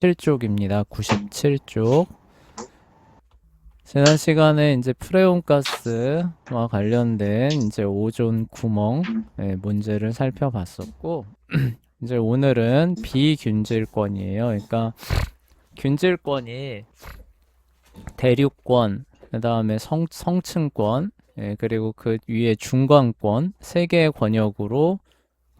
97쪽입니다. 97쪽. 지난 시간에 이제 프레온 가스와 관련된 이제 오존 구멍 문제를 살펴봤었고, 이제 오늘은 비균질권이에요. 그러니까 균질권이 대륙권, 그다음에 성층권, 그리고 그 위에 중간권 세 개의 권역으로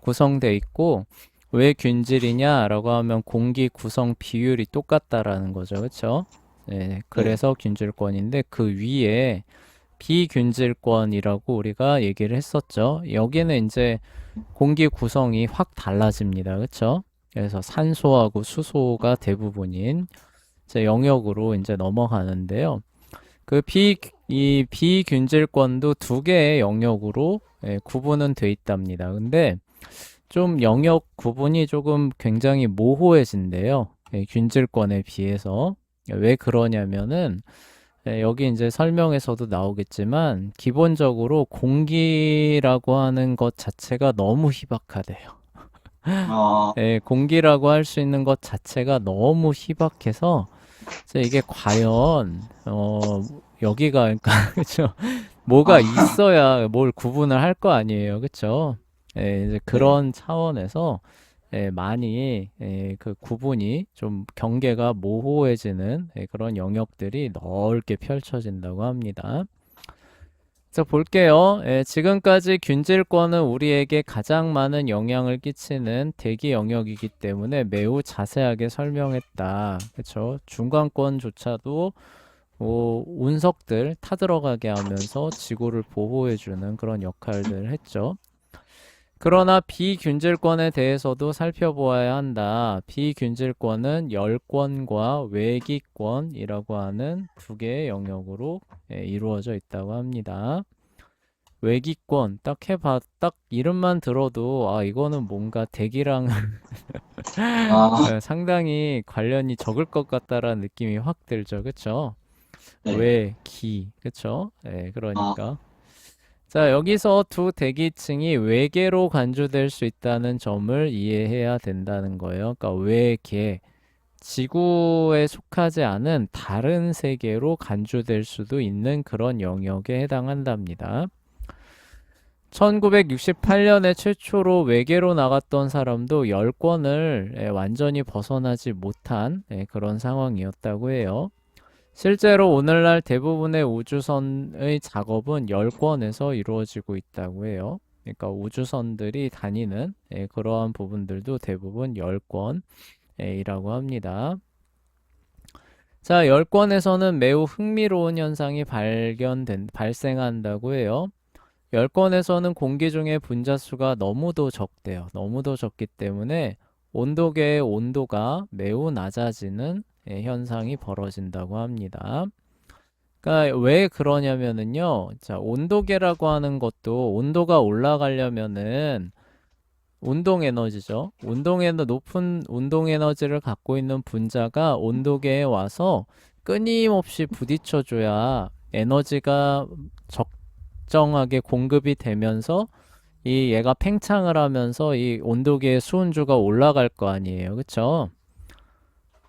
구성되어 있고, 왜 균질이냐라고 하면 공기 구성 비율이 똑같다라는 거죠. 그렇죠? 네. 그래서 균질권인데 그 위에 비균질권이라고 우리가 얘기를 했었죠. 여기는 이제 공기 구성이 확 달라집니다. 그렇죠? 그래서 산소하고 수소가 대부분인 이제 영역으로 이제 넘어가는데요. 이 비균질권도 두 개의 영역으로 구분은 돼 있답니다. 근데 좀 영역 구분이 조금 굉장히 모호해진대요. 균질권에 비해서. 왜 그러냐면은 여기 이제 설명에서도 나오겠지만 기본적으로 공기라고 하는 것 자체가 너무 희박하대요. 아, 공기라고 할 수 있는 것 자체가 너무 희박해서 이게 과연 여기가 그러니까 그죠? 뭐가 아, 있어야 뭘 구분을 할 거 아니에요, 그쵸? 이제 네. 그런 차원에서 많이 그 구분이 좀 경계가 모호해지는 그런 영역들이 넓게 펼쳐진다고 합니다. 자, 볼게요. 지금까지 균질권은 우리에게 가장 많은 영향을 끼치는 대기 영역이기 때문에 매우 자세하게 설명했다. 그쵸? 중간권조차도 운석들 타들어가게 하면서 지구를 보호해주는 그런 역할들을 했죠. 그러나 비균질권에 대해서도 살펴보아야 한다. 비균질권은 열권과 외기권이라고 하는 두 개의 영역으로 이루어져 있다고 합니다. 외기권 딱 이름만 들어도 아 이거는 뭔가 대기랑 아, 상당히 관련이 적을 것 같다라는 느낌이 확 들죠. 그쵸? 네. 외기 그쵸? 아, 그러니까 자, 여기서 두 대기층이 외계로 간주될 수 있다는 점을 이해해야 된다는 거예요. 그러니까 외계, 지구에 속하지 않은 다른 세계로 간주될 수도 있는 그런 영역에 해당한답니다. 1968년에 최초로 외계로 나갔던 사람도 열권을 완전히 벗어나지 못한 그런 상황이었다고 해요. 실제로 오늘날 대부분의 우주선의 작업은 열권에서 이루어지고 있다고 해요. 그러니까 우주선들이 다니는 그러한 부분들도 대부분 열권이라고 합니다. 자, 열권에서는 매우 흥미로운 현상이 발생한다고 해요. 열권에서는 공기 중에 분자수가 너무도 적대요. 너무도 적기 때문에 온도계의 온도가 매우 낮아지는 현상이 벌어진다고 합니다. 그러니까 왜 그러냐면은요. 자, 온도계라고 하는 것도 온도가 올라가려면은 운동 에너지죠. 높은 운동 에너지를 갖고 있는 분자가 온도계에 와서 끊임없이 부딪혀줘야 에너지가 적정하게 공급이 되면서 이 얘가 팽창을 하면서 이 온도계의 수은주가 올라갈 거 아니에요. 그쵸?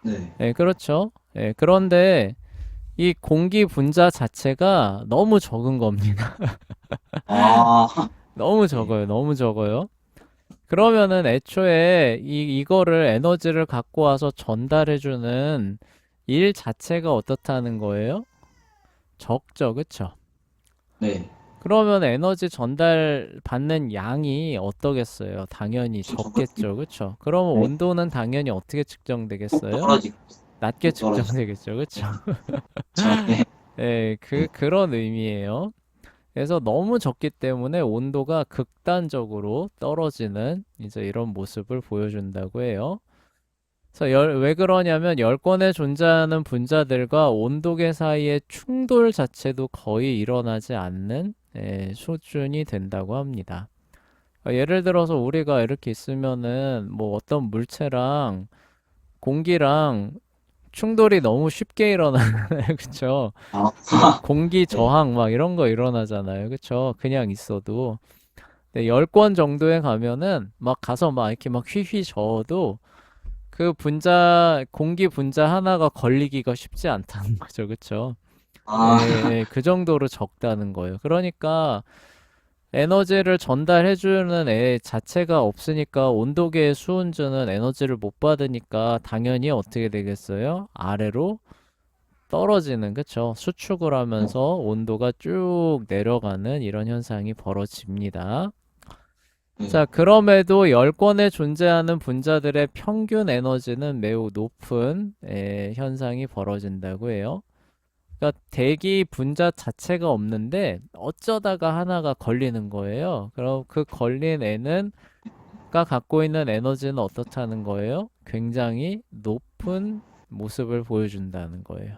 네. 그렇죠. 그런데 이 공기 분자 자체가 너무 적은 겁니다. 아, 너무 네. 적어요. 너무 적어요. 그러면은 애초에 이거를 에너지를 갖고 와서 전달해주는 일 자체가 어떻다는 거예요? 적죠. 그쵸? 네. 그러면 에너지 전달 받는 양이 어떠겠어요? 당연히 좀 적겠습니다. 적겠죠. 그쵸? 그러면 네. 온도는 당연히 어떻게 뚝 측정되겠어요? 떨어지고, 낮게 뚝 떨어지죠. 측정되겠죠. 그쵸? 네. 네. 그런 의미예요. 그래서 너무 적기 때문에 온도가 극단적으로 떨어지는 이제 이런 모습을 보여준다고 해요. 그래서 왜 그러냐면 열권에 존재하는 분자들과 온도계 사이의 충돌 자체도 거의 일어나지 않는 수준이 된다고 합니다. 예를 들어서 우리가 이렇게 있으면은 뭐 어떤 물체랑 공기랑 충돌이 너무 쉽게 일어나잖아요. 그쵸? 아, 뭐 공기 네. 저항 막 이런 거 일어나잖아요. 그쵸? 그냥 있어도. 근데 열권 정도에 가면은 막 가서 막 이렇게 막 휘휘 저어도 그 분자, 공기 분자 하나가 걸리기가 쉽지 않다는 거죠. 그쵸? 예, 아, 예, 그 정도로 적다는 거예요. 그러니까 에너지를 전달해주는 애 자체가 없으니까 온도계의 수은주는 에너지를 못 받으니까 당연히 어떻게 되겠어요? 아래로 떨어지는, 그쵸? 수축을 네, 하면서 온도가 쭉 내려가는 이런 현상이 벌어집니다. 네, 자, 그럼에도 열권에 존재하는 분자들의 평균 에너지는 매우 높은 현상이 벌어진다고 해요. 그러니까 대기 분자 자체가 없는데 어쩌다가 하나가 걸리는 거예요. 그럼 그 걸린 애는 가 갖고 있는 에너지는 어떻다는 거예요? 굉장히 높은 모습을 보여준다는 거예요.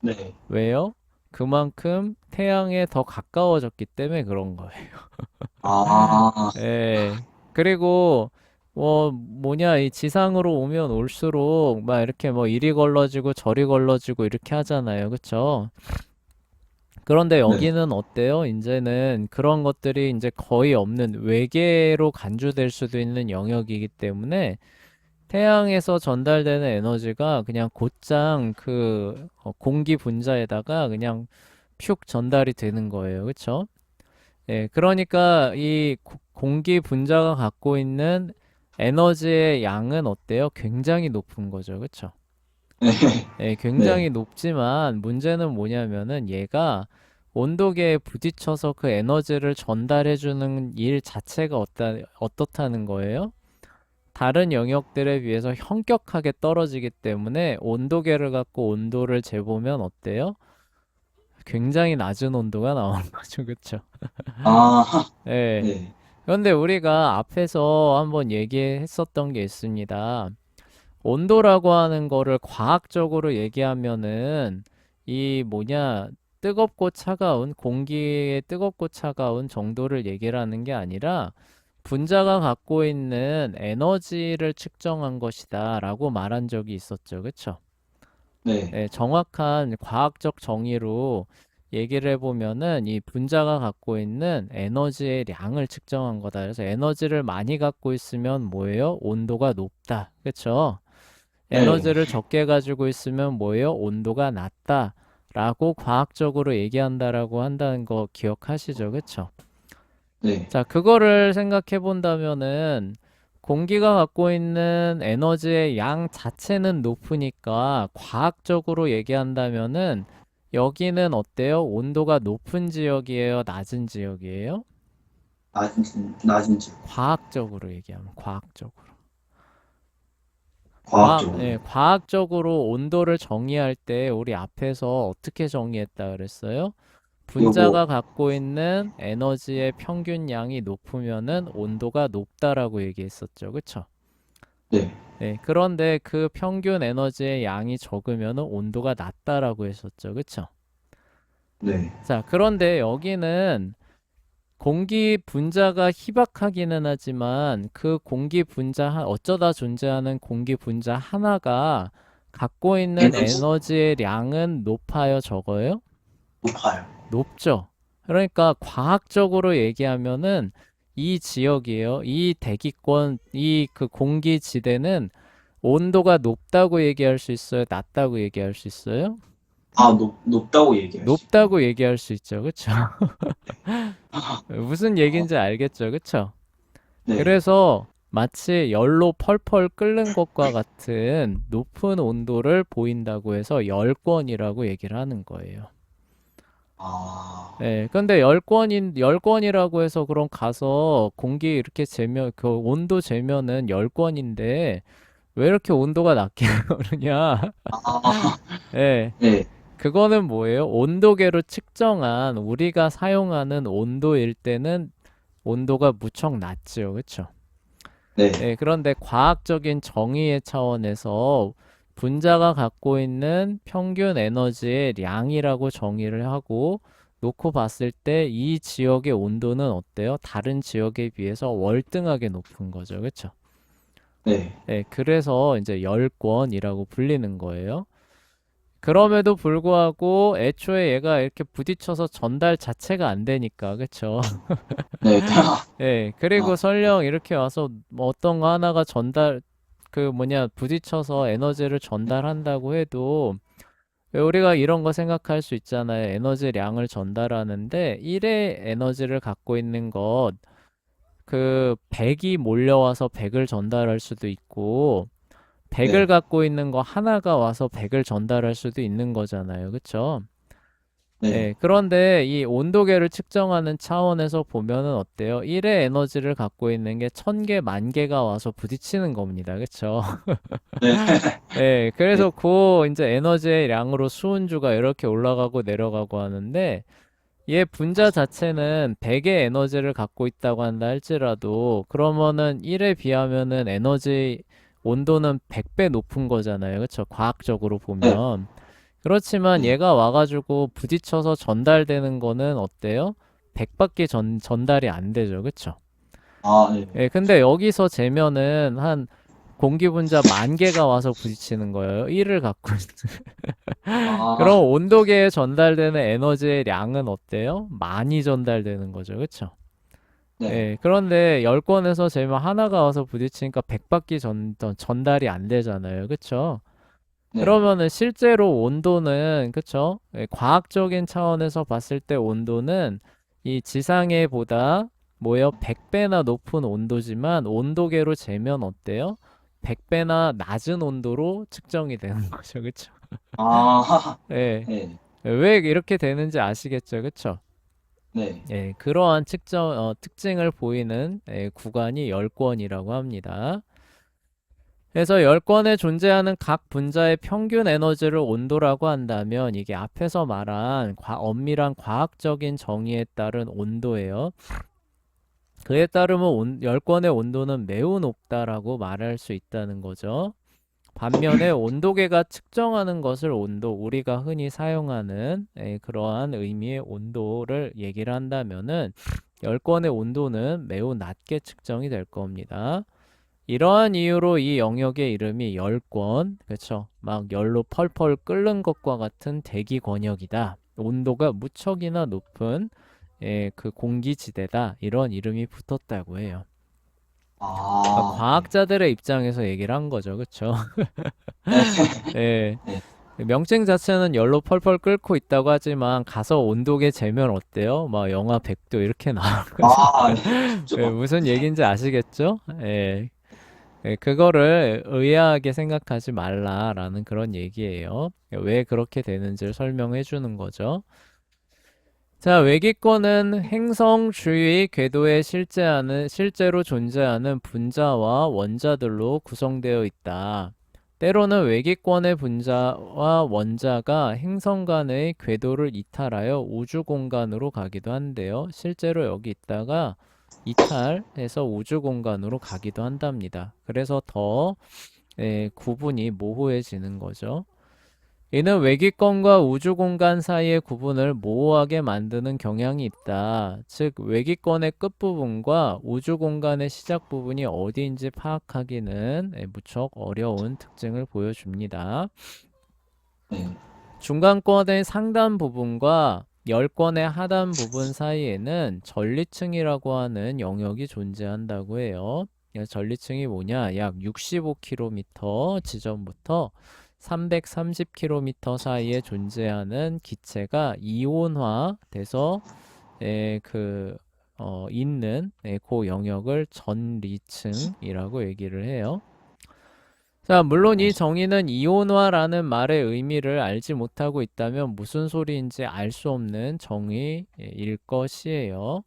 네. 왜요? 그만큼 태양에 더 가까워졌기 때문에 그런 거예요. 아, 예. 그리고 뭐냐 이 지상으로 오면 올수록 막 이렇게 뭐 이리 걸러지고 저리 걸러지고 이렇게 하잖아요. 그쵸? 그런데 네, 여기는 어때요? 이제는 그런 것들이 이제 거의 없는 외계로 간주될 수도 있는 영역이기 때문에 태양에서 전달되는 에너지가 그냥 곧장 그 공기 분자에다가 그냥 푹 전달이 되는 거예요. 그쵸? 예, 그러니까 이 공기 분자가 갖고 있는 에너지의 양은 어때요? 굉장히 높은 거죠. 그쵸? 네, 예, 네, 굉장히 높지만 문제는 뭐냐면은 얘가 온도계에 부딪혀서 그 에너지를 전달해주는 일 자체가 어떻다는 거예요? 다른 영역들에 비해서 현격하게 떨어지기 때문에 온도계를 갖고 온도를 재보면 어때요? 굉장히 낮은 온도가 나오는 거죠. 그쵸? 아, 예. 네, 그런데 우리가 앞에서 한번 얘기했었던 게 있습니다. 온도라고 하는 거를 과학적으로 얘기하면은 이 뭐냐 뜨겁고 차가운 공기의 뜨겁고 차가운 정도를 얘기를 하는 게 아니라 분자가 갖고 있는 에너지를 측정한 것이다 라고 말한 적이 있었죠. 그쵸? 네, 예, 정확한 과학적 정의로 얘기를 해보면은 이 분자가 갖고 있는 에너지의 양을 측정한 거다. 그래서 에너지를 많이 갖고 있으면 뭐예요? 온도가 높다. 그쵸? 네, 에너지를 적게 가지고 있으면 뭐예요? 온도가 낮다. 라고 과학적으로 얘기한다라고 한다는 거 기억하시죠? 그쵸? 네. 자, 그거를 생각해 본다면은 공기가 갖고 있는 에너지의 양 자체는 높으니까 과학적으로 얘기한다면은 여기는 어때요? 온도가 높은 지역이에요? 낮은 지역이에요? 낮은지, 과학적으로 얘기하면 과학적으로. 과학적으로요. 과학적으로 온도를 정의할 때 우리 앞에서 어떻게 정의했다 그랬어요? 요거, 분자가 갖고 있는 에너지의 평균 양이 높으면은 온도가 높다라고 얘기했었죠. 그쵸? 네, 네, 그런데 그 평균 에너지의 양이 적으면은 온도가 낮다라고 했었죠. 그쵸? 네, 자, 그런데 여기는 공기 분자가 희박하기는 하지만 그 공기 분자, 어쩌다 존재하는 공기 분자 하나가 갖고 있는 에너지 에너지의 양은 높아요, 적어요? 높아요. 높죠. 그러니까 과학적으로 얘기하면은 이 지역이에요. 이 대기권, 이 그 공기 지대는 온도가 높다고 얘기할 수 있어요? 낮다고 얘기할 수 있어요? 아, 높다고 얘기할 수 있고. 높다고 얘기할 수 있죠. 그쵸? 무슨 아, 얘기인지 알겠죠? 그쵸? 네, 그래서 마치 열로 펄펄 끓는 것과 같은 높은 온도를 보인다고 해서 열권이라고 얘기를 하는 거예요. 아, 네, 근데 열권이라고 해서 그럼 가서 공기 이렇게 재면, 그 온도 재면은 열권인데 왜 이렇게 온도가 낮게 오르냐? 아, 예, 네, 그거는 뭐예요? 온도계로 측정한 우리가 사용하는 온도일 때는 온도가 무척 낮죠. 그쵸? 네, 예, 그런데 과학적인 정의의 차원에서 분자가 갖고 있는 평균 에너지의 양이라고 정의를 하고 놓고 봤을 때 이 지역의 온도는 어때요? 다른 지역에 비해서 월등하게 높은 거죠. 그쵸? 네. 예, 그래서 이제 열권이라고 불리는 거예요. 그럼에도 불구하고 애초에 얘가 이렇게 부딪혀서 전달 자체가 안 되니까, 그쵸? 네, 예, 그리고 아, 설령 이렇게 와서 뭐 어떤 거 하나가 전달, 그 뭐냐 부딪혀서 에너지를 전달한다고 해도 왜 우리가 이런 거 생각할 수 있잖아요. 에너지량을 전달하는데 1의 에너지를 갖고 있는 것, 그 100이 몰려와서 100을 전달할 수도 있고 100을 네, 갖고 있는 거 하나가 와서 100을 전달할 수도 있는 거잖아요. 그쵸? 네. 예, 그런데 이 온도계를 측정하는 차원에서 보면은 어때요? 1의 에너지를 갖고 있는 게 1000개, 10,000개가 와서 부딪히는 겁니다. 그쵸? 네, 예, 네, 그래서 그 이제 에너지의 양으로 수은주가 이렇게 올라가고 내려가고 하는데 얘 분자 자체는 100의 에너지를 갖고 있다고 한다 할지라도 그러면은 1에 비하면은 에너지 온도는 100배 높은 거잖아요. 그쵸? 과학적으로 네, 보면. 그렇지만 네. 얘가 와가지고 부딪혀서 전달되는 거는 어때요? 100밖에 전달이 안 되죠. 그쵸? 아, 네. 예, 근데 여기서 재면은 한 공기 분자 10,000개가 와서 부딪히는 거예요. 1을 갖고 그럼 아, 온도계에 전달되는 에너지의 양은 어때요? 많이 전달되는 거죠. 그쵸? 네, 예, 그런데 10건에서 재면 하나가 와서 부딪히니까 100밖에 전달이 안 되잖아요. 그쵸? 네. 그러면은 실제로 온도는, 그쵸? 예, 과학적인 차원에서 봤을 때 온도는 이 지상에보다 뭐요? 100배나 높은 온도지만 온도계로 재면 어때요? 100배나 낮은 온도로 측정이 되는 거죠. 그쵸? 아, 예. 네, 왜 이렇게 되는지 아시겠죠? 그쵸? 네. 예, 그러한 특징을 보이는 구간이 열권이라고 합니다. 그래서 열권에 존재하는 각 분자의 평균 에너지를 온도라고 한다면 이게 앞에서 말한 엄밀한 과학적인 정의에 따른 온도예요. 그에 따르면 열권의 온도는 매우 높다라고 말할 수 있다는 거죠. 반면에 온도계가 측정하는 것을 우리가 흔히 사용하는 그러한 의미의 온도를 얘기를 한다면은 열권의 온도는 매우 낮게 측정이 될 겁니다. 이러한 이유로 이 영역의 이름이 열권, 그쵸? 막 열로 펄펄 끓는 것과 같은 대기 권역이다. 온도가 무척이나 높은 그 공기지대다. 이런 이름이 붙었다고 해요. 그러니까 아, 네. 과학자들의 입장에서 얘기를 한 거죠. 그쵸? 네, 예. 네. 명칭 자체는 열로 펄펄 끓고 있다고 하지만 가서 온도계 재면 어때요? 막 영하 100도 이렇게 나오는 거죠. 아, 네. 예, 그렇죠. 무슨 얘기인지 아시겠죠? 예. 예, 그거를 의아하게 생각하지 말라라는 그런 얘기예요. 왜 그렇게 되는지를 설명해 주는 거죠. 자, 외기권은 행성 주위 궤도에 실제로 존재하는 분자와 원자들로 구성되어 있다. 때로는 외기권의 분자와 원자가 행성 간의 궤도를 이탈하여 우주 공간으로 가기도 한데요. 실제로 여기 있다가 이탈해서 우주 공간으로 가기도 한답니다. 그래서 더 구분이 모호해지는 거죠. 이는 외기권과 우주 공간 사이의 구분을 모호하게 만드는 경향이 있다. 즉, 외기권의 끝부분과 우주 공간의 시작 부분이 어디인지 파악하기는 무척 어려운 특징을 보여줍니다. 네, 중간권의 상단 부분과 열권의 하단 부분 사이에는 전리층이라고 하는 영역이 존재한다고 해요. 전리층이 뭐냐? 약 65km 지점부터 330km 사이에 존재하는 기체가 이온화돼서 있는 그 영역을 전리층이라고 얘기를 해요. 자, 물론 네. 이 정의는 이온화라는 말의 의미를 알지 못하고 있다면 무슨 소리인지 알 수 없는 정의일 것이에요.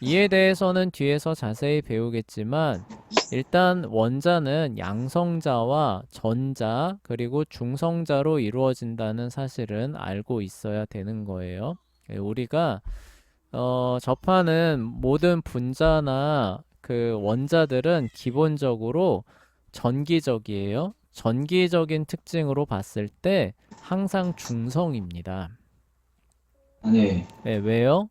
이에 대해서는 뒤에서 자세히 배우겠지만 일단 원자는 양성자와 전자 그리고 중성자로 이루어진다는 사실은 알고 있어야 되는 거예요. 우리가 접하는 모든 분자나 그 원자들은 기본적으로 전기적이에요. 전기적인 특징으로 봤을 때 항상 중성입니다. 아, 네. 네, 왜요?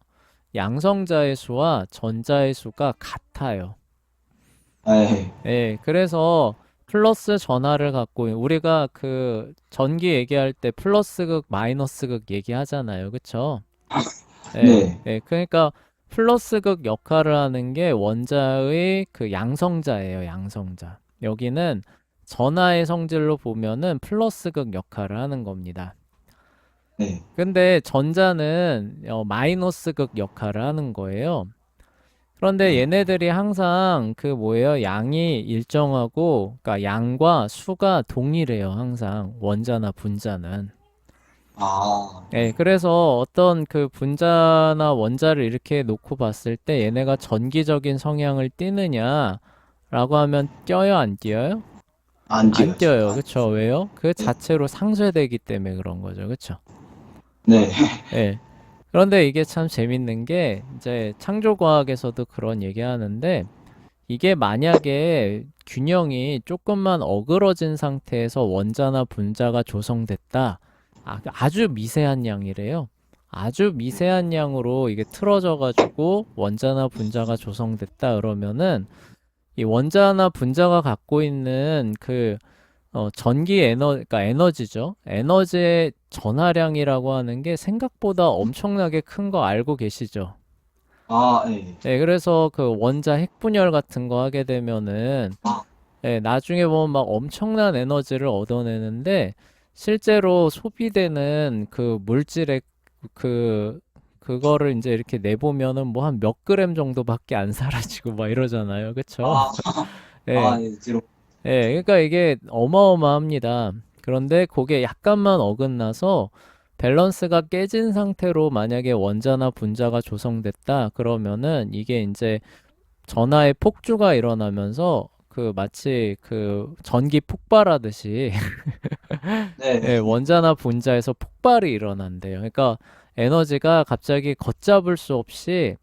양성자의 수와 전자의 수가 같아요. 아, 네. 그래서 플러스 전하를 갖고 우리가 그 전기 얘기할 때 플러스 극, 마이너스 극 얘기하잖아요. 그쵸? 네. 그러니까 플러스 극 역할을 하는 게 원자의 그 양성자예요. 양성자. 여기는 전하의 성질로 보면은 플러스 극 역할을 하는 겁니다. 네. 근데 전자는 마이너스 극 역할을 하는 거예요. 그런데 네. 얘네들이 항상 그 뭐예요? 양이 일정하고, 그러니까 양과 수가 동일해요. 항상 원자나 분자는. 아, 예, 네. 그래서 어떤 그 분자나 원자를 이렇게 놓고 봤을 때 얘네가 전기적인 성향을 띠느냐라고 하면 띄어요, 안 띄어요? 안 안 띄어요. 띄어요. 안 그쵸? 왜요? 그 네. 자체로 상쇄되기 때문에 그런 거죠. 그쵸? 네. 예. 그런데 이게 참 재밌는 게 이제 창조과학에서도 그런 얘기 하는데 이게 만약에 균형이 조금만 어그러진 상태에서 원자나 분자가 조성됐다. 아주 미세한 양이래요. 아주 미세한 양으로 이게 틀어져 가지고 원자나 분자가 조성됐다 그러면은 이 원자나 분자가 갖고 있는 그 전기 그러니까 에너지죠. 에너지의 전하량이라고 하는 게 생각보다 엄청나게 큰 거 알고 계시죠? 아, 네. 네, 그래서 그 원자 핵분열 같은 거 하게 되면은 아, 네, 나중에 보면 막 엄청난 에너지를 얻어내는데 실제로 소비되는 그 물질의 그 그거를 이제 이렇게 내보면은 뭐 한 몇 그램 정도밖에 안 사라지고 막 이러잖아요. 그쵸? 아, 예. 네. 뒤로. 예, 그러니까 이게 어마어마합니다. 그런데 그게 약간만 어긋나서 밸런스가 깨진 상태로 만약에 원자나 분자가 조성됐다 그러면은 이게 이제 전하의 폭주가 일어나면서 그 마치 그 전기 폭발하듯이 네. 예, 원자나 분자에서 폭발이 일어난대요. 그러니까 에너지가 갑자기 걷잡을 수 없이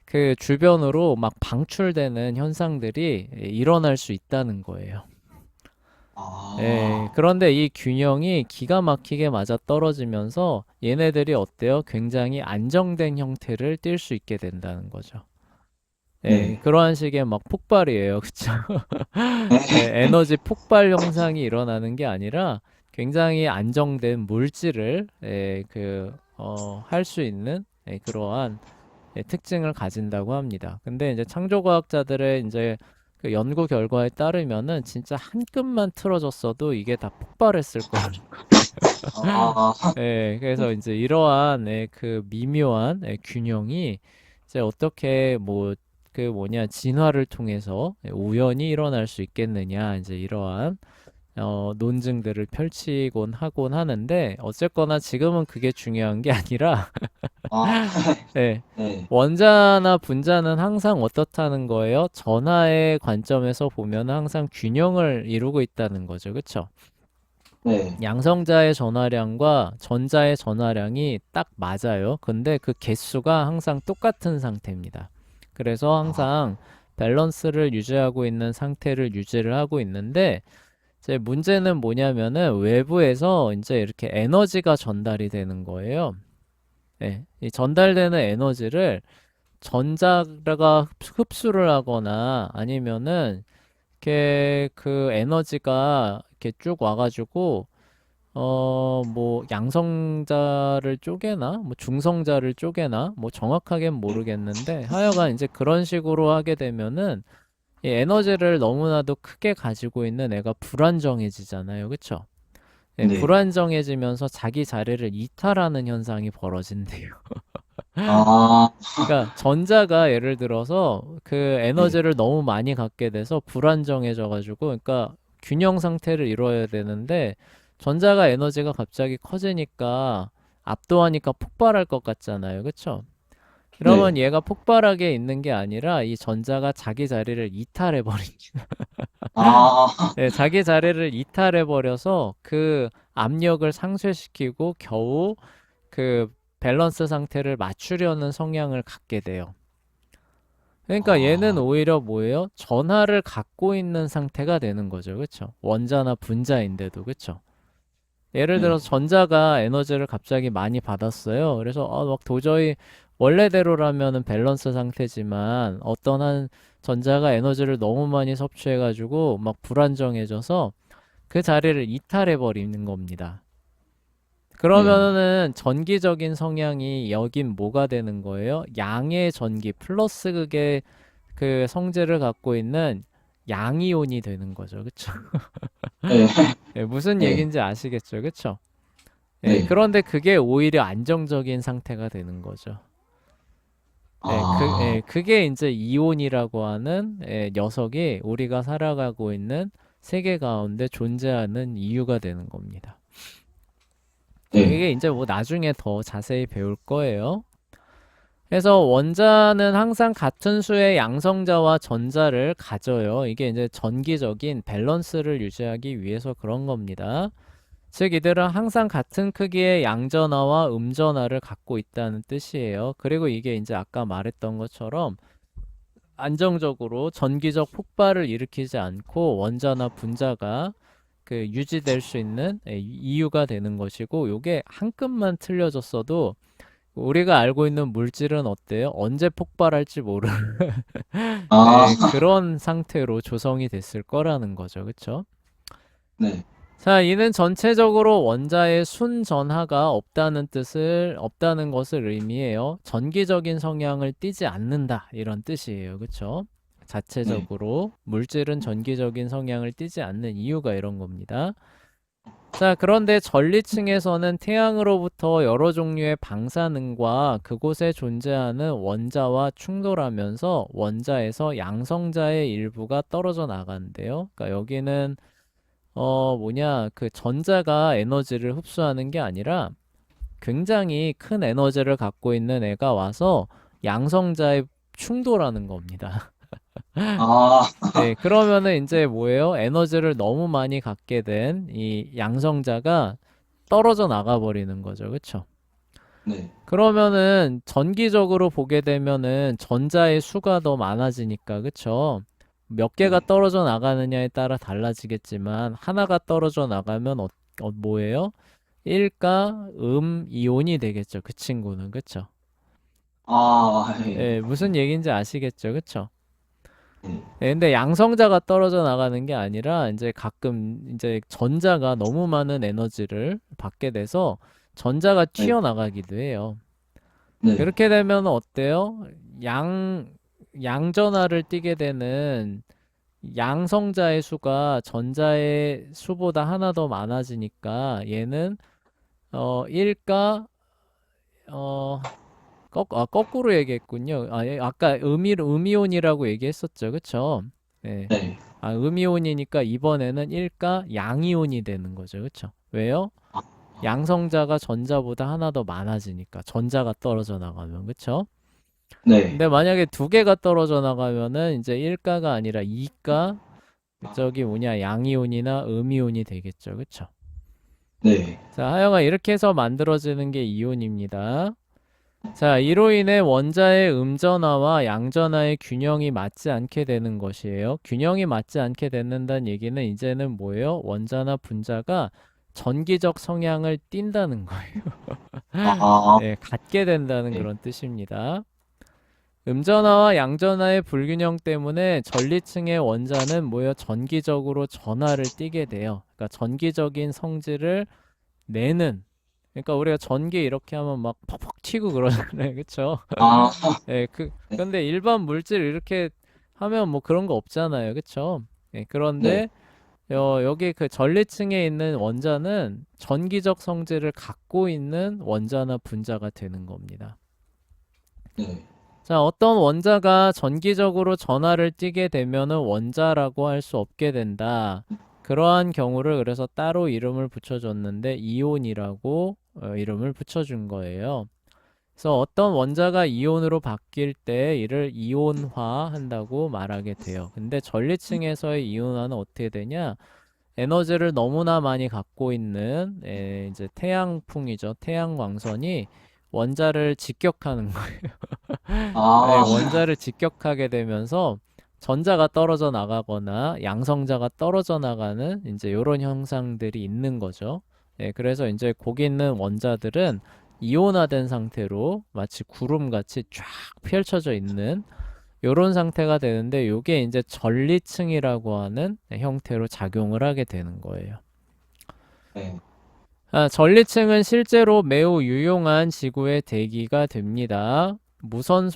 그 주변으로 막 방출되는 현상들이 일어날 수 있다는 거예요. 예, 아, 그런데 이 균형이 기가 막히게 맞아 떨어지면서 얘네들이 어때요? 굉장히 안정된 형태를 띌 수 있게 된다는 거죠. 예, 네. 그러한 식의 막 폭발이에요. 그쵸? 네. 예, 에너지 폭발 현상이 일어나는 게 아니라 굉장히 안정된 물질을 할 수 있는 그러한 특징을 가진다고 합니다. 근데 이제 창조과학자들의 이제 그 연구 결과에 따르면은 진짜 한 끔만 틀어졌어도 이게 다 폭발했을 거라는 거. 아, 네. 그래서 이제 이러한 그 미묘한 균형이 이제 어떻게 뭐 그 뭐냐 진화를 통해서 우연히 일어날 수 있겠느냐 이제 이러한 논증들을 펼치곤 하곤 하는데 어쨌거나 지금은 그게 중요한 게 아니라 아, 예, 네. 원자나 분자는 항상 어떻다는 거예요? 전하의 관점에서 보면 항상 균형을 이루고 있다는 거죠. 그쵸? 네. 양성자의 전하량과 전자의 전하량이 딱 맞아요. 근데 그 개수가 항상 똑같은 상태입니다. 그래서 아, 항상 밸런스를 유지하고 있는 상태를 유지를 하고 있는데 이제 문제는 뭐냐면은 외부에서 이제 이렇게 에너지가 전달이 되는 거예요. 네, 이 전달되는 에너지를 전자가 흡수를 하거나 아니면은 이렇게 그 에너지가 이렇게 쭉 와가지고 뭐 양성자를 쪼개나 뭐 중성자를 쪼개나 뭐 정확하게는 모르겠는데 하여간 이제 그런 식으로 하게 되면은 이 에너지를 너무나도 크게 가지고 있는 애가 불안정해지잖아요. 그쵸? 네, 네. 불안정해지면서 자기 자리를 이탈하는 현상이 벌어진대요. 아, 그러니까 전자가 예를 들어서 그 네. 에너지를 너무 많이 갖게 돼서 불안정해져 가지고 그러니까 균형 상태를 이루어야 되는데 전자가 에너지가 갑자기 커지니까 압도하니까 폭발할 것 같잖아요. 그쵸? 그러면 네. 얘가 폭발하게 있는 게 아니라 이 전자가 자기 자리를 이탈해 버린 아, 네, 자기 자리를 이탈해 버려서 그 압력을 상쇄시키고 겨우 그 밸런스 상태를 맞추려는 성향을 갖게 돼요. 그러니까 얘는 아, 오히려 뭐예요? 전하를 갖고 있는 상태가 되는 거죠. 그쵸? 원자나 분자인데도, 그쵸? 예를 네. 들어서 전자가 에너지를 갑자기 많이 받았어요. 그래서 막 도저히 원래대로라면은 밸런스 상태지만 어떤 한 전자가 에너지를 너무 많이 섭취해가지고 막 불안정해져서 그 자리를 이탈해 버리는 겁니다. 네. 그러면은 전기적인 성향이 여긴 뭐가 되는 거예요? 양의 전기 플러스 극의 그 성질을 갖고 있는 양이온이 되는 거죠. 그쵸? 네, 예, 무슨 네, 얘기인지 아시겠죠? 그쵸? 예, 네. 그런데 그게 오히려 안정적인 상태가 되는 거죠. 아, 그게 이제 이온이라고 하는 녀석이 우리가 살아가고 있는 세계 가운데 존재하는 이유가 되는 겁니다. 네. 이게 이제 뭐 나중에 더 자세히 배울 거예요. 그래서 원자는 항상 같은 수의 양성자와 전자를 가져요. 이게 이제 전기적인 밸런스를 유지하기 위해서 그런 겁니다. 즉, 이들은 항상 같은 크기의 양전하와 음전하를 갖고 있다는 뜻이에요. 그리고 이게 이제 아까 말했던 것처럼 안정적으로 전기적 폭발을 일으키지 않고 원자나 분자가 그 유지될 수 있는 이유가 되는 것이고, 요게 한 끗만 틀려졌어도 우리가 알고 있는 물질은 어때요? 언제 폭발할지 모르는 아, 그런 상태로 조성이 됐을 거라는 거죠. 그쵸? 네, 자, 이는 전체적으로 원자의 순전하가 없다는 것을 의미해요. 전기적인 성향을 띠지 않는다. 이런 뜻이에요. 그쵸? 네. 자체적으로 물질은 전기적인 성향을 띠지 않는 이유가 이런 겁니다. 자, 그런데 전리층에서는 태양으로부터 여러 종류의 방사능과 그곳에 존재하는 원자와 충돌하면서 원자에서 양성자의 일부가 떨어져 나간대요. 그러니까 여기는 그 전자가 에너지를 흡수하는 게 아니라 굉장히 큰 에너지를 갖고 있는 애가 와서 양성자에 충돌하는 겁니다. 아, 그러면은 이제 뭐예요? 에너지를 너무 많이 갖게 된 이 양성자가 떨어져 나가 버리는 거죠. 그쵸? 네, 그러면은 전기적으로 보게 되면은 전자의 수가 더 많아지니까, 그쵸? 몇 개가 네. 떨어져 나가느냐에 따라 달라지겠지만, 하나가 떨어져 나가면 뭐예요? 1가 이온이 되겠죠. 그 친구는. 그쵸? 아, 네, 무슨 얘기인지 아시겠죠? 그쵸? 네, 근데 양성자가 떨어져 나가는 게 아니라 이제 가끔 이제 전자가 너무 많은 에너지를 받게 돼서 전자가 네, 튀어나가기도 해요. 네, 그렇게 되면 어때요? 양, 양전하를 띠게 되는 양성자의 수가 전자의 수보다 하나 더 많아지니까 얘는 1가 거꾸로 얘기했군요. 아까 음이온이라고 얘기했었죠. 그쵸? 네. 네. 음이온이니까 이번에는 1가 양이온이 되는 거죠. 그쵸? 왜요? 양성자가 전자보다 하나 더 많아지니까 전자가 떨어져 나가면 그쵸? 네, 근데 만약에 두 개가 떨어져 나가면은 이제 1가가 아니라 2가 저기 뭐냐 양이온이나 음이온이 되겠죠. 그쵸? 네, 자, 하여간 이렇게 해서 만들어지는 게 이온입니다. 자, 이로 인해 원자의 음전하와 양전하의 균형이 맞지 않게 되는 것이에요. 균형이 맞지 않게 된다는 얘기는 이제는 뭐예요? 원자나 분자가 전기적 성향을 띈다는 거예요. 아, 갖게 된다는 네, 그런 뜻입니다. 음전하와 양전하의 불균형 때문에 전리층의 원자는 뭐예요? 전기적으로 전하를 띠게 돼요. 그러니까 전기적인 성질을 내는. 그러니까 우리가 전기 이렇게 하면 막 퍽퍽 튀고 그러잖아요. 그쵸? 아, 네, 근데 일반 물질 이렇게 하면 뭐 그런 거 없잖아요. 그쵸? 네, 그런데 여기 그 전리층에 있는 원자는 전기적 성질을 갖고 있는 원자나 분자가 되는 겁니다. 네, 자, 어떤 원자가 전기적으로 전하를 띠게 되면은 원자라고 할 수 없게 된다. 그러한 경우를 그래서 따로 이름을 붙여줬는데 이온이라고 이름을 붙여준 거예요. 그래서 어떤 원자가 이온으로 바뀔 때 이를 이온화 한다고 말하게 돼요. 근데 전리층에서의 이온화는 어떻게 되냐? 에너지를 너무나 많이 갖고 있는 이제 태양풍이죠. 태양광선이 원자를 직격하는 거예요. 아, 원자를 직격하게 되면서 전자가 떨어져 나가거나 양성자가 떨어져 나가는 이제 이런 형상들이 있는 거죠. 그래서 이제 거기 있는 원자들은 이온화된 상태로 마치 구름같이 쫙 펼쳐져 있는 이런 상태가 되는데 이게 이제 전리층이라고 하는 형태로 작용을 하게 되는 거예요. 네, 전리층은 실제로 매우 유용한 지구의 대기가 됩니다. 무선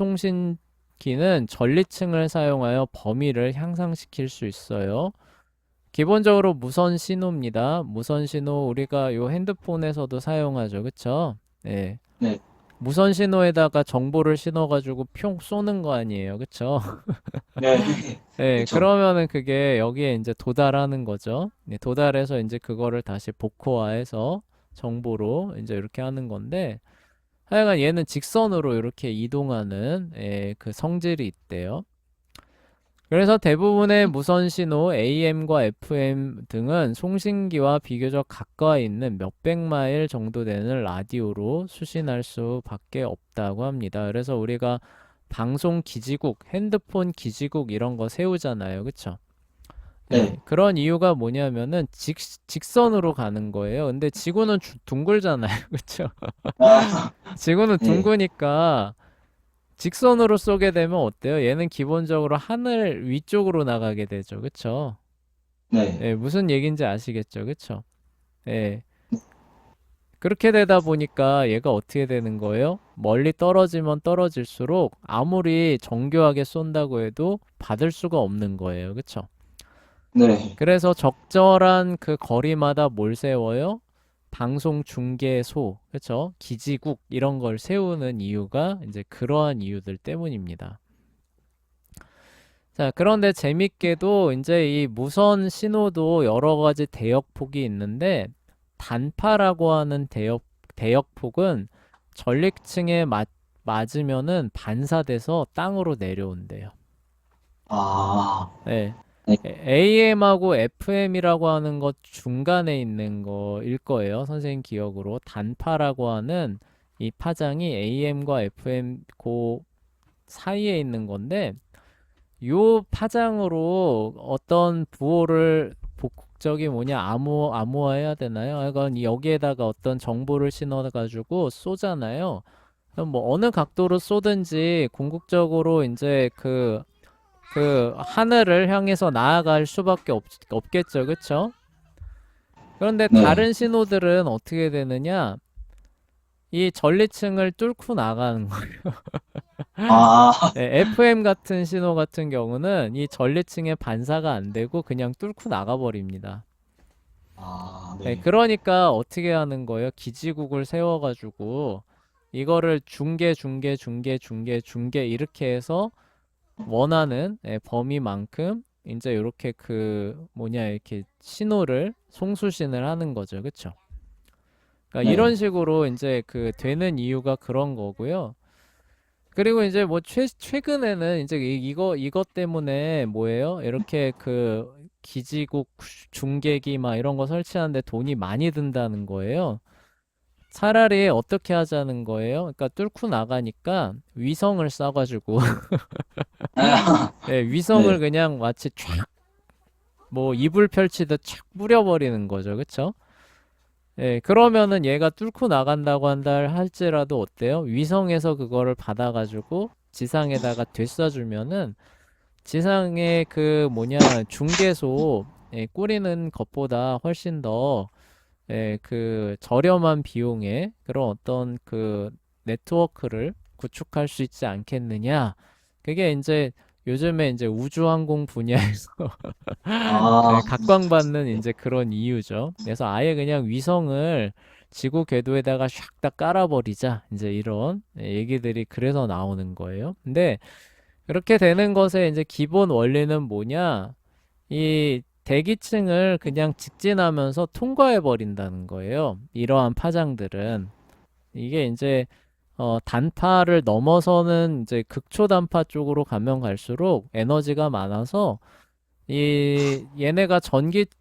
제믹기는 전리층을 사용하여 범위를 향상시킬 수 있어요. 기본적으로 무선 신호입니다. 무선 신호 우리가 요 핸드폰에서도 사용하죠. 그쵸? 예. 네. 무선 신호에다가 정보를 신어가지고 평 쏘는 거 아니에요. 그쵸? 네. 예, 그쵸. 그러면은 그게 여기에 이제 도달하는 거죠. 네, 도달해서 이제 그거를 다시 복호화해서 정보로 이제 이렇게 하는 건데, 하여간 얘는 직선으로 이렇게 이동하는 그 성질이 있대요. 그래서 대부분의 무선 신호 AM과 FM 등은 송신기와 비교적 가까이 있는 몇백 마일 정도 되는 라디오로 수신할 수밖에 없다고 합니다. 그래서 우리가 방송 기지국, 핸드폰 기지국 이런 거 세우잖아요. 그쵸? 예, 네. 그런 이유가 뭐냐면은 직선으로 가는 거예요. 근데 지구는 둥글잖아요. 그쵸? 아, 지구는 네. 둥그니까 직선으로 쏘게 되면 어때요? 얘는 기본적으로 하늘 위쪽으로 나가게 되죠. 그쵸? 네. 예, 무슨 얘기인지 아시겠죠? 그쵸? 예. 그렇게 되다 보니까 얘가 어떻게 되는 거예요? 멀리 떨어지면 떨어질수록 아무리 정교하게 쏜다고 해도 받을 수가 없는 거예요. 그쵸? 네. 그래서 적절한 그 거리마다 뭘 세워요? 방송 중계소, 그쵸? 기지국 이런 걸 세우는 이유가 이제 그러한 이유들 때문입니다. 자, 그런데 재밌게도 이제 이 무선 신호도 여러 가지 대역폭이 있는데 단파라고 하는 대역폭은 전립층에 맞으면은 반사돼서 땅으로 내려온대요. 아, 네. 네. AM하고 FM이라고 하는 것 중간에 있는 거일 거예요. 선생님 기억으로. 단파라고 하는 이 파장이 AM과 FM 그 사이에 있는 건데, 요 파장으로 어떤 부호를 저기 뭐냐 암호화해야 되나요? 약간 여기에다가 어떤 정보를 신어가지고 쏘잖아요. 그럼 뭐 어느 각도로 쏘든지 궁극적으로 이제 그 하늘을 향해서 나아갈 수밖에 없겠죠, 그쵸? 그런데 네. 다른 신호들은 어떻게 되느냐? 이 전리층을 뚫고 나가는 거예요. 아, 네, FM 같은 신호 같은 경우는 이 전리층에 반사가 안 되고 그냥 뚫고 나가버립니다. 아, 네, 네. 그러니까 어떻게 하는 거예요? 기지국을 세워가지고 이거를 중계 이렇게 해서 원하는 범위만큼 이제 이렇게 그 뭐냐 이렇게 신호를 송수신을 하는 거죠. 그쵸? 그러니까 이런 네. 식으로 이제 그 되는 이유가 그런 거고요. 그리고 이제 뭐 최근에는 이제 이것 때문에 뭐예요? 이렇게 그 기지국 중계기 막 이런 거 설치하는데 돈이 많이 든다는 거예요. 차라리 어떻게 하자는 거예요? 그러니까 뚫고 나가니까 위성을 쏴가지고 아, 예, 위성을 네. 그냥 마치 촥 뭐 이불 펼치듯 촥 뿌려버리는 거죠. 그쵸? 예, 그러면은 얘가 뚫고 나간다고 한다 할지라도 어때요? 위성에서 그거를 받아가지고 지상에다가 되쏴주면은 지상의 그 뭐냐 중계소 꾸리는 것보다 훨씬 더 그 저렴한 비용에 그런 어떤 그 네트워크를 구축할 수 있지 않겠느냐? 그게 이제 요즘에 이제 우주항공 분야에서 아, 각광받는 네. 이제 그런 이유죠. 그래서 아예 그냥 위성을 지구 궤도에다가 샥 다 깔아버리자. 이제 이런 얘기들이 그래서 나오는 거예요. 근데 그렇게 되는 것의 이제 기본 원리는 뭐냐? 이 대기층을 그냥 직진하면서 통과해 버린다는 거예요. 이러한 파장들은. 이게 이제 단파를 넘어서는 이제 극초단파 쪽으로 가면 갈수록 에너지가 많아서 이 얘네가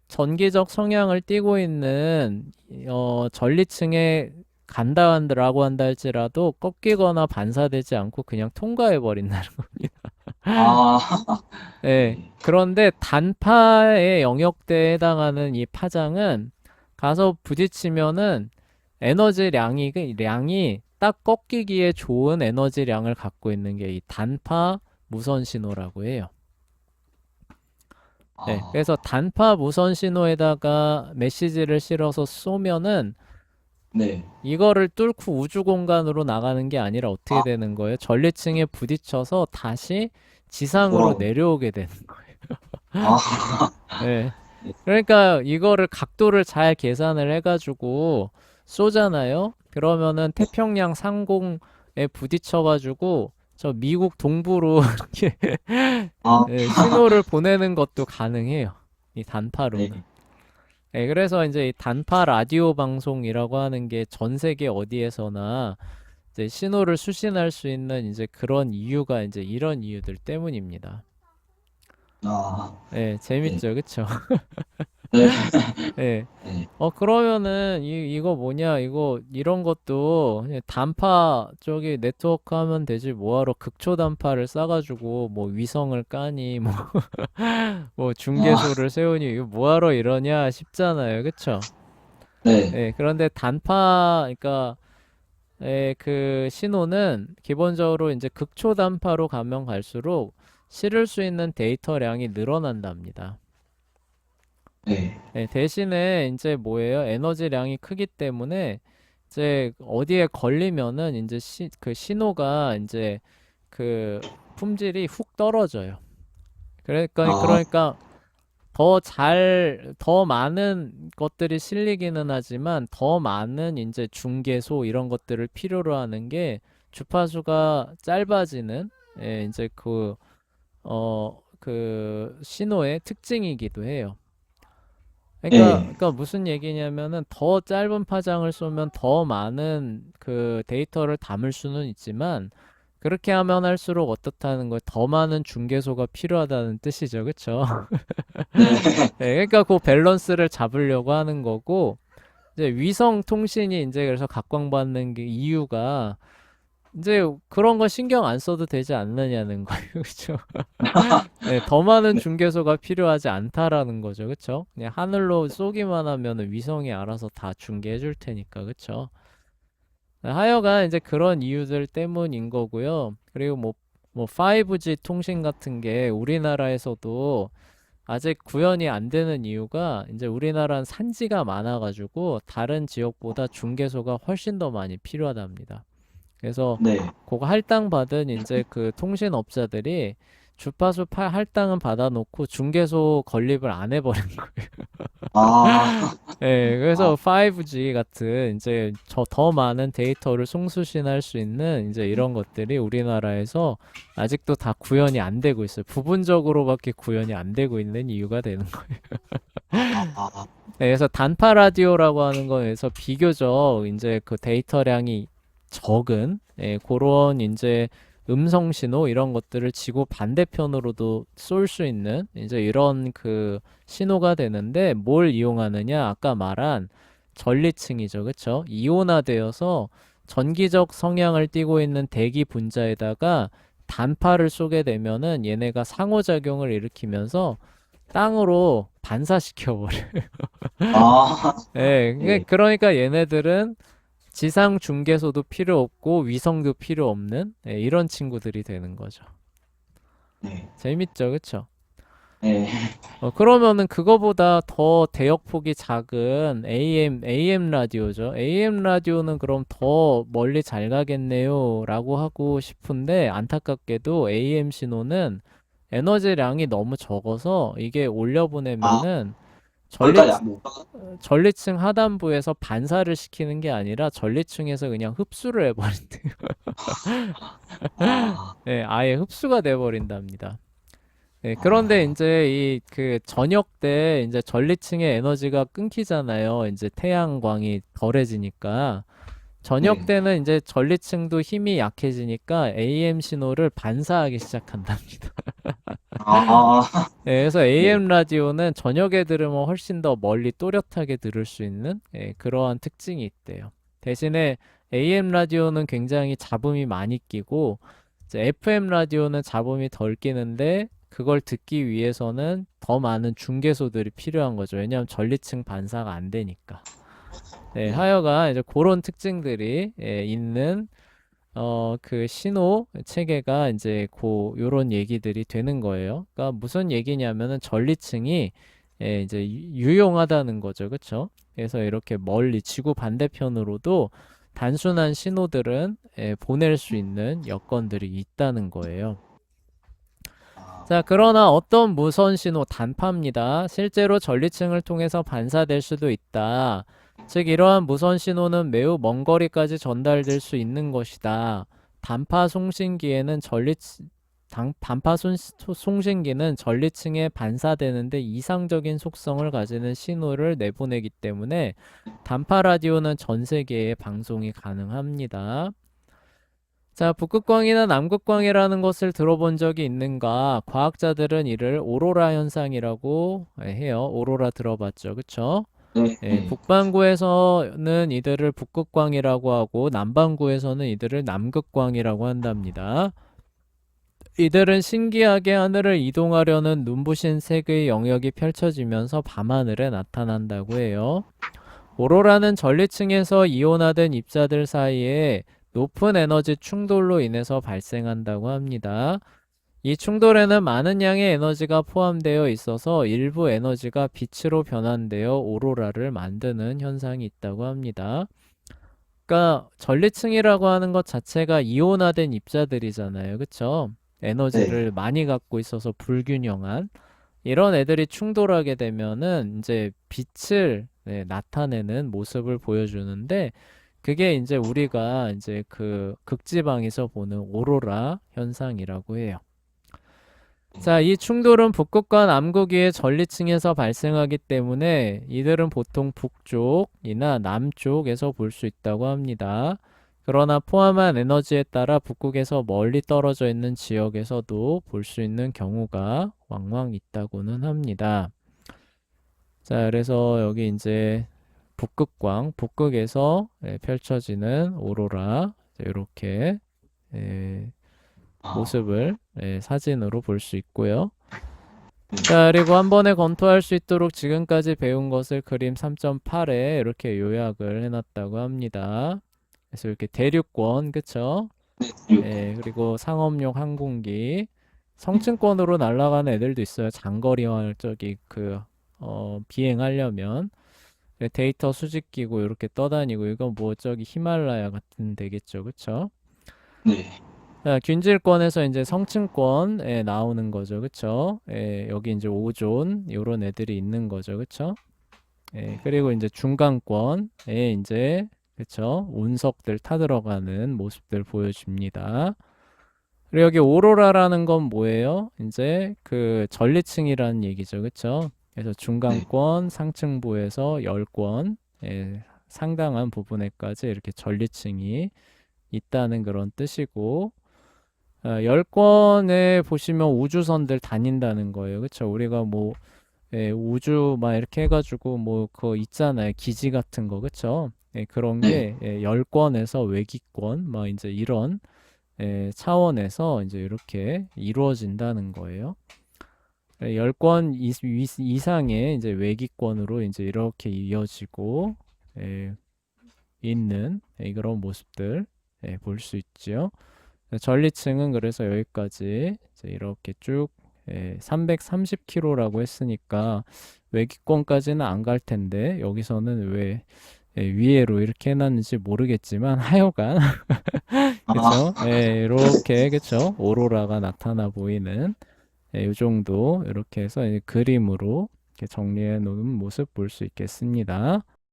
전기적 성향을 띠고 있는 전리층에 간다라고 한다 할지라도 꺾이거나 반사되지 않고 그냥 통과해 버린다는 겁니다. 아, 예. 네. 그런데 단파의 영역대에 해당하는 이 파장은 가서 부딪히면은 량이 딱 꺾이기에 좋은 에너지량을 갖고 있는 게 이 단파 무선 신호라고 해요. 네, 그래서 아, 단파 무선 신호에다가 메시지를 실어서 쏘면은 네. 이거를 뚫고 우주 공간으로 나가는 게 아니라 어떻게 아, 되는 거예요? 전리층에 부딪혀서 다시 지상으로 돌아오네. 내려오게 되는 거예요. 아, 네. 네. 그러니까 이거를 각도를 잘 계산을 해가지고 쏘잖아요. 그러면은 네. 태평양 상공에 부딪혀가지고 저 미국 동부로 이렇게 아, 예, 신호를 보내는 것도 가능해요. 이 네. 단파로는. 예, 그래서 이제 이 단파 라디오 방송이라고 하는 게 전 세계 어디에서나 이제 신호를 수신할 수 있는 이제 그런 이유가 이제 이런 이유들 때문입니다. 아, 예, 네. 재밌죠, 그쵸? 네. 예. 네. 그러면은 이거 뭐냐, 이거 이런 것도 그냥 단파 저기 네트워크 하면 되지 뭐하러 극초 단파를 싸가지고 뭐 위성을 까니 뭐, 뭐 아, 중계소를 세우니 이거 뭐하러 이러냐 싶잖아요, 그쵸? 네. 예, 그런데 단파, 그러니까 그 신호는 기본적으로 이제 극초단파로 가면 갈수록 실을 수 있는 데이터량이 늘어난답니다. 네. 대신에 이제 뭐예요? 에너지량이 크기 때문에 이제 어디에 걸리면은 이제 그 신호가 이제 그 품질이 훅 떨어져요. 아, 그러니까 더 많은 것들이 실리기는 하지만 더 많은 이제 중계소 이런 것들을 필요로 하는 게 주파수가 짧아지는 이제 그 신호의 특징이기도 해요. 네. 그러니까 무슨 얘기냐면은 더 짧은 파장을 쏘면 더 많은 그 데이터를 담을 수는 있지만 그렇게 하면 할수록 어떻다는 거예요? 더 많은 중계소가 필요하다는 뜻이죠. 그쵸? 네. 그러니까 그 밸런스를 잡으려고 하는 거고, 이제 위성 통신이 이제 그래서 각광받는 게 이유가 이제 그런 거 신경 안 써도 되지 않느냐는 거예요. 그쵸? 더 많은 네. 중계소가 필요하지 않다라는 거죠. 그쵸? 그냥 하늘로 쏘기만 하면 위성이 알아서 다 중계해 줄 테니까. 그쵸? 하여간 이제 그런 이유들 때문인 거고요. 그리고 뭐 5G 통신 같은 게 우리나라에서도 아직 구현이 안 되는 이유가 이제 우리나라는 산지가 많아가지고 다른 지역보다 중개소가 훨씬 더 많이 필요하답니다. 그래서 네. 그거 할당받은 이제 그 통신업자들이 주파수 할당은 받아놓고 중개소 건립을 안 해버린 거예요. 아, 아, 그래서 5G 같은 이제 더 많은 데이터를 송수신할 수 있는 이제 이런 것들이 우리나라에서 아직도 다 구현이 안 되고 있어요. 부분적으로밖에 구현이 안 되고 있는 이유가 되는 거예요. 아, 그래서 단파 라디오라고 하는 거에서 비교적 이제 그 데이터량이 적은 그런 이제 음성 신호 이런 것들을 지구 반대편으로도 쏠 수 있는 이제 이런 그 신호가 되는데 뭘 이용하느냐? 아까 말한 전리층이죠. 그쵸? 이온화되어서 전기적 성향을 띠고 있는 대기 분자에다가 단파를 쏘게 되면은 얘네가 상호작용을 일으키면서 땅으로 반사시켜 버려요. 아, 네. 그러니까 얘네들은 지상 중계소도 필요 없고 위성도 필요 없는 이런 친구들이 되는 거죠. 네. 재밌죠, 그쵸? 네. 그러면은 그거보다 더 대역폭이 작은 AM 라디오죠. AM 라디오는 그럼 더 멀리 잘 가겠네요. 라고 하고 싶은데 안타깝게도 AM 신호는 에너지량이 너무 적어서 이게 아, 올려보내면은 전리, 거기까지 안 못 가. 전리층 하단부에서 반사를 시키는 게 아니라 전리층에서 그냥 흡수를 해버린대요. 아, 아예 흡수가 돼버린답니다. 그런데 아, 이제 이 그 저녁 때 이제 전리층의 에너지가 끊기잖아요. 이제 태양광이 덜해지니까. 저녁 네. 때는 이제 전리층도 힘이 약해지니까 AM 신호를 반사하기 시작한답니다. 아, 그래서 네. AM 라디오는 저녁에 들으면 훨씬 더 멀리 또렷하게 들을 수 있는 그러한 특징이 있대요. 대신에 AM 라디오는 굉장히 잡음이 많이 끼고 이제 FM 라디오는 잡음이 덜 끼는데 그걸 듣기 위해서는 더 많은 중계소들이 필요한 거죠. 왜냐하면 전리층 반사가 안 되니까. 네. 하여간 이제 그런 특징들이 있는 그 신호 체계가 이제 요런 얘기들이 되는 거예요. 그러니까 무슨 얘기냐면은 전리층이 이제 유용하다는 거죠. 그쵸? 그래서 이렇게 멀리 지구 반대편으로도 단순한 신호들은 보낼 수 있는 여건들이 있다는 거예요. 아, 자, 그러나 어떤 무선 신호 단파입니다. 실제로 전리층을 통해서 반사될 수도 있다. 즉, 이러한 무선 신호는 매우 먼 거리까지 전달될 수 있는 것이다. 단파 송신기에는 송신기는 전리층에 반사되는데 이상적인 속성을 가지는 신호를 내보내기 때문에 단파 라디오는 전 세계에 방송이 가능합니다. 자, 북극광이나 남극광이라는 것을 들어본 적이 있는가? 과학자들은 이를 오로라 현상이라고 해요. 오로라 들어봤죠? 그쵸? 네, 예, 네. 북반구에서는 이들을 북극광이라고 하고 남반구에서는 이들을 남극광이라고 한답니다. 이들은 신기하게 하늘을 이동하려는 눈부신 색의 영역이 펼쳐지면서 밤하늘에 나타난다고 해요. 오로라는 전리층에서 이온화된 입자들 사이에 높은 에너지 충돌로 인해서 발생한다고 합니다. 이 충돌에는 많은 양의 에너지가 포함되어 있어서 일부 에너지가 빛으로 변환되어 오로라를 만드는 현상이 있다고 합니다. 그러니까 전리층이라고 하는 것 자체가 이온화된 입자들이잖아요. 그쵸? 네. 에너지를 많이 갖고 있어서 불균형한 이런 애들이 충돌하게 되면은 이제 빛을 나타내는 모습을 보여주는데 그게 이제 우리가 이제 그 극지방에서 보는 오로라 현상이라고 해요. 자, 이 충돌은 북극과 남극의 전리층에서 발생하기 때문에 이들은 보통 북쪽이나 남쪽에서 볼 수 있다고 합니다. 그러나 포함한 에너지에 따라 북극에서 멀리 떨어져 있는 지역에서도 볼 수 있는 경우가 왕왕 있다고는 합니다. 자, 그래서 여기 이제 북극광, 북극에서 펼쳐지는 오로라 이렇게 아, 모습을 사진으로 볼 수 있고요. 자, 그리고 한 번에 검토할 수 있도록 지금까지 배운 것을 그림 3.8에 이렇게 요약을 해놨다고 합니다. 그래서 이렇게 대륙권, 그쵸? 네, 육. 그리고 상업용 항공기, 성층권으로 날아가는 애들도 있어요. 장거리와 저기 비행하려면 데이터 수집기고 이렇게 떠다니고 이건 뭐 저기 히말라야 같은 데겠죠, 그쵸? 네, 자, 균질권에서 이제 성층권에 나오는 거죠. 그쵸? 여기 이제 오존, 요런 애들이 있는 거죠. 그쵸? 그리고 이제 중간권에 이제, 그쵸? 운석들 타들어가는 모습들 보여줍니다. 그리고 여기 오로라라는 건 뭐예요? 이제 그 전리층이라는 얘기죠. 그쵸? 그래서 네. 중간권, 상층부에서 열권, 상당한 부분에까지 이렇게 전리층이 있다는 그런 뜻이고, 열권에 보시면 우주선들 다닌다는 거예요. 그쵸? 우리가 뭐, 우주 막 이렇게 해가지고 뭐, 그거 있잖아요. 기지 같은 거. 그쵸? 그런 네. 게 열권에서 외기권, 막 이제 이런 차원에서 이제 이렇게 이루어진다는 거예요. 열권 이상의 이제 외기권으로 이제 이렇게 이어지고 있는 그런 모습들 볼 수 있죠. 전리층은 그래서 여기까지 이제 이렇게 쭉 330km라고 했으니까 외기권까지는 안 갈 텐데 여기서는 왜 위에로 이렇게 해놨는지 모르겠지만 하여간 아, 그쵸? 이렇게 그쵸? 오로라가 나타나 보이는 이 정도 이렇게 해서 그림으로 이렇게 정리해 놓은 모습 볼 수 있겠습니다.